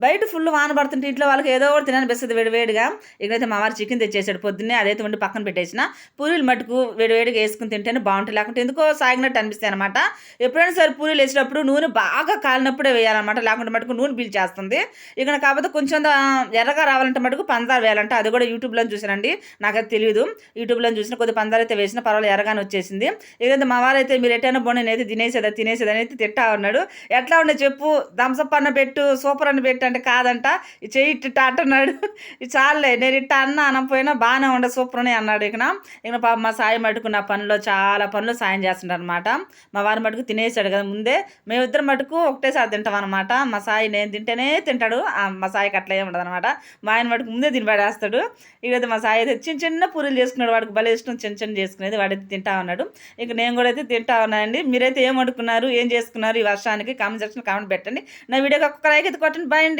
బయట ఫుల్ వాన పడుతుంటే ఇంట్లో వాళ్ళకి ఏదో ఒకటి తినాలనిపిస్తది వేడివేడిగా. ఇక్కడైతే మా వారు చికెన్ తెచ్చేసాడు పొద్దున్నే. అదైతే వండి పక్కన పెట్టేసిన. పూరీలు మట్టుకు వేడివేడిగా యేసుకొని తింటేనే బావుంటాయి. లేకుంటే ఎందుకో సాగినట్టు అనిపిస్తాయనమాట. ఎప్పుడైనా సరే పూరీలేసేటప్పుడు నూనె బాగా కాలినప్పుడే వేయాలనమాట. లేకుంటే మటుకు నూనె పీల్చేస్తుంది. ఇక్కడ కాకపోతే కొంచెం ఎర్రగా రావాలంటే మటుకు పంచదార వేయాలంట. అది కూడా యూట్యూబ్‌లోని చూసానండి. నాకది తెలీదు. యూట్యూబ్‌లోని చూసిన కొద్దిగా పంచదార అయితే వేసినా పర్వాలేదు ఎర్రగానే వచ్చేసింది. ఇదైతే మా వారైతే మీరు ఎటైనా పోండి నేనైతే తినేసేదని తింటా ఉన్నాడు. ఎట్లా ఉండే చెప్పు థమ్స్ అప్ అన్న పెట్టు, సూపర్ అని పెట్టు అంటే కాదంట. చెయ్యి ఇట్ట అంటున్నాడు. ఇది చాలులే నేను ఇట్ట అన్నా అనకపోయినా బానే ఉండదు సూపర్ అని అన్నాడు ఇకన. ఇకన పాపం మా సాయి మటుకు నా పనిలో చాలా పనులు సాయం చేస్తుంటాడనమాట. మా వారు మటుకు తినేసాడు కదా ముందే. మేమిద్దరం మటుకు ఒకటేసారి తింటామనమాట. మా సాయి నేను తింటేనే తింటాడు. మా సాయికి అట్లా ఏమి ఉండదనమాట. మా ఆయన మటుకు ముందే తిని పడేస్తాడు. ఇకైతే మా సాయి అయితే చిన్న చిన్న పూరీలు చేసుకున్నాడు. వాడికి భలే ఇష్టం చిన్న చిన్న చేసుకునేది. వాడైతే తింటా ఉన్నాడు. ఇక నేను కూడా అయితే తింటా ఉన్నానండి. మీరైతే ఏం వండుకున్నారు? ఏం చేసుకున్నారు ఈ వర్షానికి? కామెంట్ సెక్షన్‌లో కామెంట్ పెట్టండి. నా వీడియోకి ఒక్క లైక్ అయితే కొట్టండి. బాయ్ అండి.